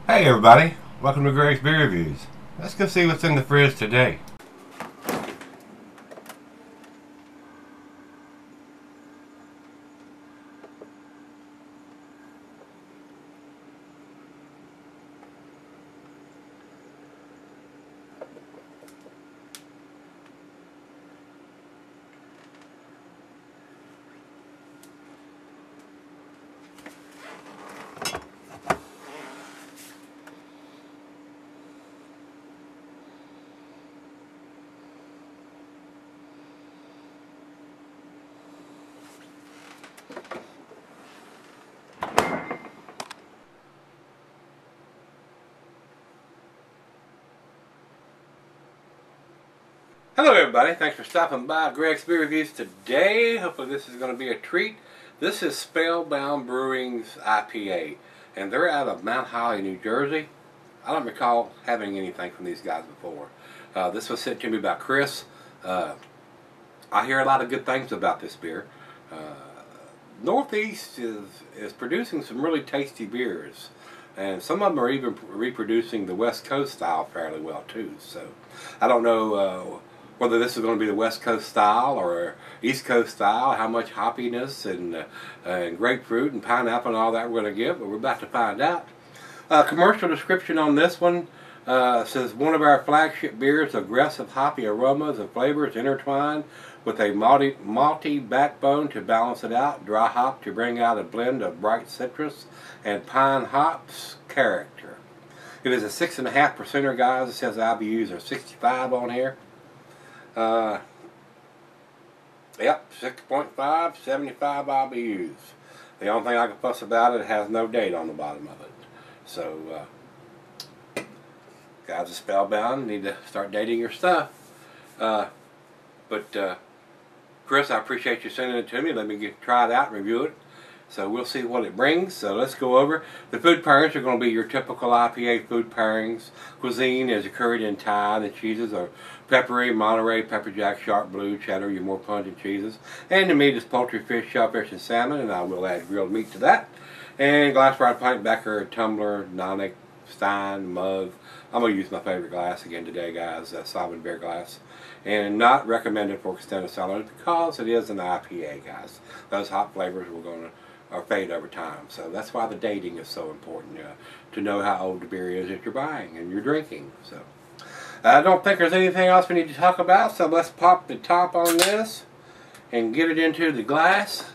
Hey everybody, welcome to Gregsbeerreviews. Let's go see what's in the fridge today. Hello everybody, thanks for stopping by Gregsbeerreviews today. Hopefully this is going to be a treat. This is Spellbound Brewing's IPA, and they're out of Mount Holly, New Jersey. I don't recall having anything from these guys before. This was sent to me by Chris. I hear a lot of good things about this beer. Northeast is producing some really tasty beers, and some of them are even reproducing the West Coast style fairly well too. So I don't know whether this is going to be the West Coast style or East Coast style, how much hoppiness and grapefruit and pineapple and all that we're going to get, but we're about to find out. Commercial description on this one says, one of our flagship beers, aggressive hoppy aromas and flavors intertwined with a malty backbone to balance it out, dry hop to bring out a blend of bright citrus and pine hops character. It is a 6.5%er, guys. It says IBUs are 65 on here. Yep, 6.5, 75 IBUs. The only thing I can fuss about it has no date on the bottom of it. So, guys are spellbound, need to start dating your stuff. Chris, I appreciate you sending it to me. Let me try it out and review it. So we'll see what it brings. So let's go over. The food pairings are going to be your typical IPA food pairings. Cuisine is curried in Thai. The cheeses are peppery, Monterey, pepper jack, sharp blue, cheddar, your more pungent cheeses. And the meat is poultry, fish, shellfish, and salmon. And I will add grilled meat to that. And glass fried pint, becker, tumbler, nonic, stein, mug. I'm going to use my favorite glass again today, guys. Sovereign beer glass. And not recommended for extended cellars because it is an IPA, guys. Those hot flavors are fade over time. So that's why the dating is so important, to know how old the beer is that you're buying and you're drinking. So I don't think there's anything else we need to talk about, so let's pop the top on this and get it into the glass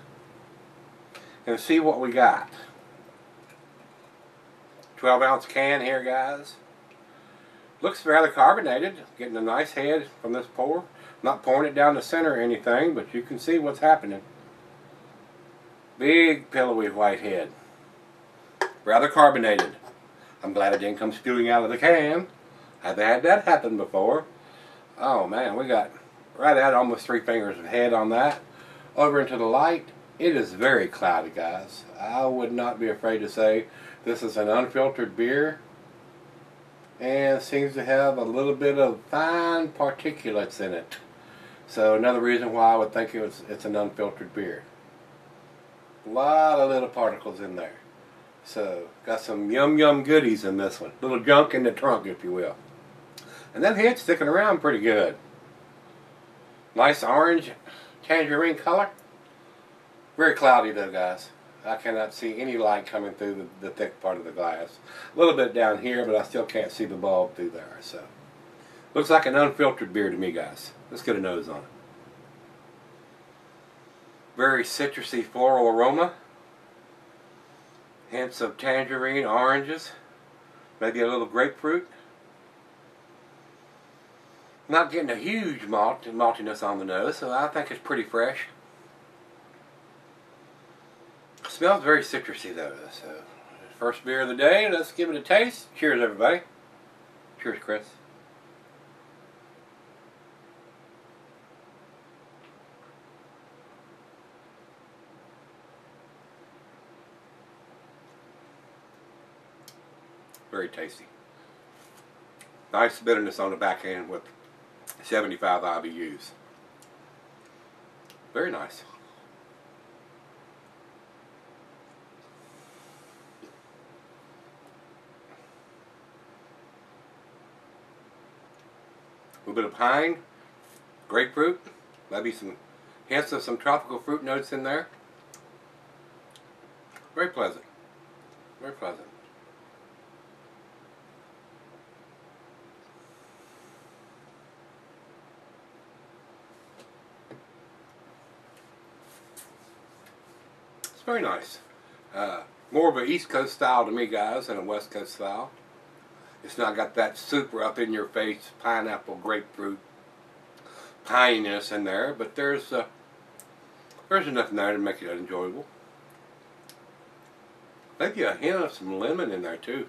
and see what we got. 12-ounce can here, guys. Looks fairly carbonated, getting a nice head from this pour. Not pouring it down the center or anything, but you can see what's happening. Big pillowy white head. Rather carbonated. I'm glad it didn't come spewing out of the can. I've had that happen before. Oh man, we got right at almost 3 fingers of head on that. Over into the light. It is very cloudy, guys. I would not be afraid to say this is an unfiltered beer. And seems to have a little bit of fine particulates in it. So another reason why I would think it's an unfiltered beer. A lot of little particles in there. So got some yum goodies in this one. Little junk in the trunk, if you will. And that head's sticking around pretty good. Nice orange tangerine color. Very cloudy though, guys. I cannot see any light coming through the thick part of the glass. A little bit down here, but I still can't see the bulb through there. So, looks like an unfiltered beer to me, guys. Let's get a nose on it. Very citrusy floral aroma. Hints of tangerine, oranges. Maybe a little grapefruit. Not getting a huge maltiness on the nose, so I think it's pretty fresh. Smells very citrusy though. So, first beer of the day. Let's give it a taste. Cheers, everybody. Cheers, Chris. Very tasty. Nice bitterness on the back end with 75 IBUs. Very nice. A little bit of pine, grapefruit, maybe some hints of some tropical fruit notes in there. Very pleasant. Very pleasant. It's very nice. More of an East Coast style to me, guys, than a West Coast style. It's not got that super up in your face pineapple, grapefruit pininess in there, but there's enough in there to make it enjoyable. Maybe a hint of some lemon in there too.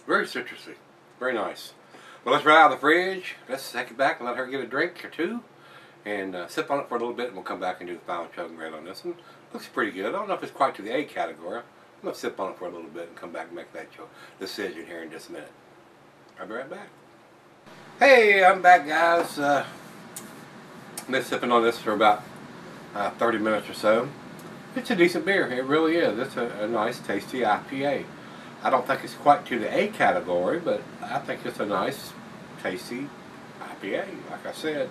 Very citrusy. Very nice. Well, let's right out of the fridge. Let's take it back and let her get a drink or two. And sip on it for a little bit, and we'll come back and do the final chug and grade on this one. Looks pretty good. I don't know if it's quite to the A category. I'm going to sip on it for a little bit and come back and make that decision here in just a minute. I'll be right back. Hey, I'm back, guys. I've been sipping on this for about 30 minutes or so. It's a decent beer. It really is. It's a nice, tasty IPA. I don't think it's quite to the A category, but I think it's a nice, tasty IPA. Like I said,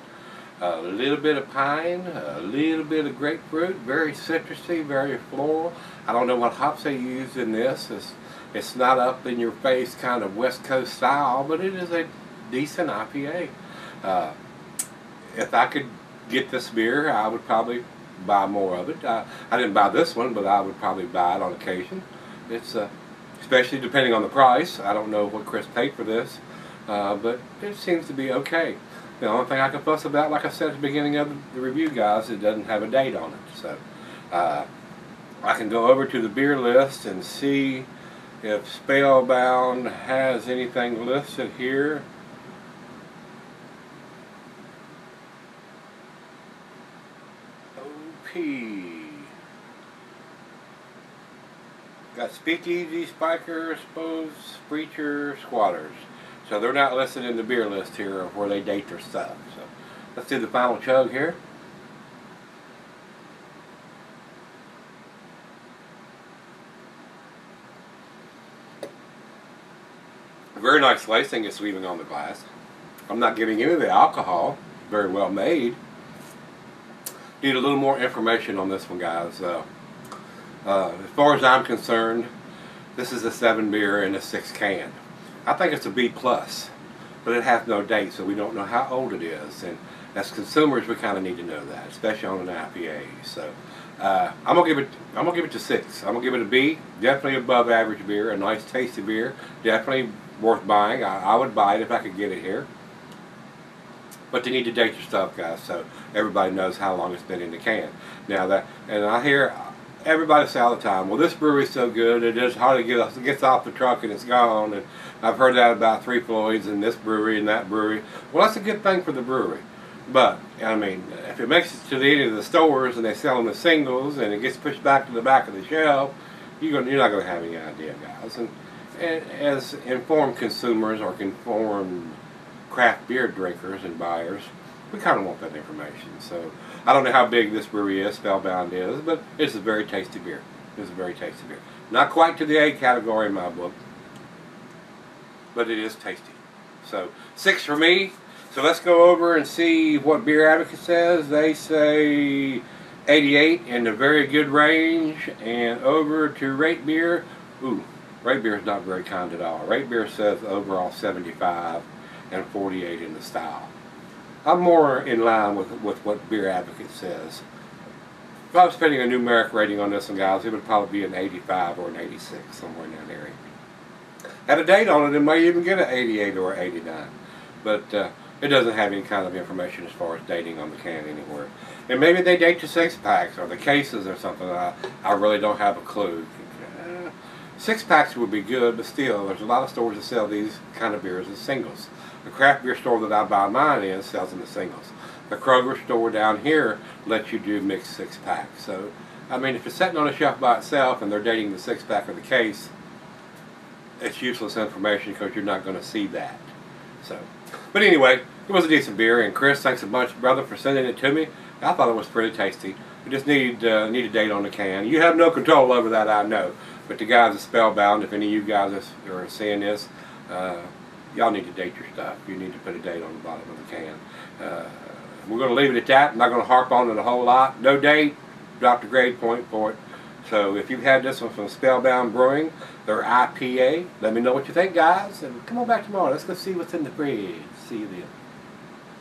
a little bit of pine, a little bit of grapefruit, very citrusy, very floral. I don't know what hops they use in this. It's not up in your face kind of West Coast style, but it is a decent IPA. If I could get this beer, I would probably buy more of it. I didn't buy this one, but I would probably buy it on occasion. It's especially depending on the price. I don't know what Chris paid for this, but it seems to be okay. The only thing I can fuss about, like I said at the beginning of the review, guys, it doesn't have a date on it. So I can go over to the beer list and see if Spellbound has anything listed here. Got Speakeasy, Spikers, Spoes, Preacher, Squatters. So they're not listed in the beer list here of where they date their stuff. So let's do the final chug here. Very nice lacing is leaving on the glass. I'm not getting any of the alcohol. Very well made. Need a little more information on this one, guys. As far as I'm concerned, this is a 7 beer in a 6 can. I think it's a B+, but it has no date, so we don't know how old it is. And as consumers, we kind of need to know that, especially on an IPA. So I'm gonna give it to 6. I'm gonna give it a B. Definitely above average beer, a nice tasty beer. Definitely worth buying. I would buy it if I could get it here. But you need to date your stuff, guys, so everybody knows how long it's been in the can. Now and I hear everybody say all the time, well, this brewery's so good, it just hardly gets off the truck and it's gone. And I've heard that about Three Floyds and this brewery and that brewery. Well, that's a good thing for the brewery. But, I mean, if it makes it to the end of the stores and they sell them as singles and it gets pushed back to the back of the shelf, you're not going to have any idea, guys. And as informed consumers or informed craft beer drinkers and buyers, we kind of want that information. So I don't know how big this brewery is, Spellbound is, but it's a very tasty beer. It's a very tasty beer. Not quite to the A category in my book, but it is tasty. So 6 for me. So let's go over and see what Beer Advocate says. They say 88 in the very good range, and over to Rate Beer. Ooh, Rate Beer is not very kind at all. Rate Beer says overall 75 and 48 in the style. I'm more in line with what Beer Advocate says. If I was putting a numeric rating on this one, guys, it would probably be an 85 or an 86, somewhere in that area. Had a date on it, it might even get an 88 or an 89. But it doesn't have any kind of information as far as dating on the can anywhere. And maybe they date the 6-packs or the cases or something. I really don't have a clue. 6-packs would be good, but still, there's a lot of stores that sell these kind of beers as singles. The craft beer store that I buy mine in sells them as singles. The Kroger store down here lets you do mixed 6-packs. So, I mean, if it's sitting on a shelf by itself and they're dating the 6-pack or the case, it's useless information because you're not going to see that. So, but anyway, it was a decent beer, and Chris, thanks a bunch, brother, for sending it to me. I thought it was pretty tasty. We just need a date on the can. You have no control over that, I know. But the guys at Spellbound, if any of you guys are seeing this, y'all need to date your stuff. You need to put a date on the bottom of the can. We're going to leave it at that. I'm not going to harp on it a whole lot. No date, drop the grade point for it. So if you've had this one from Spellbound Brewing, their IPA, let me know what you think, guys. And come on back tomorrow. Let's go see what's in the fridge. See you then.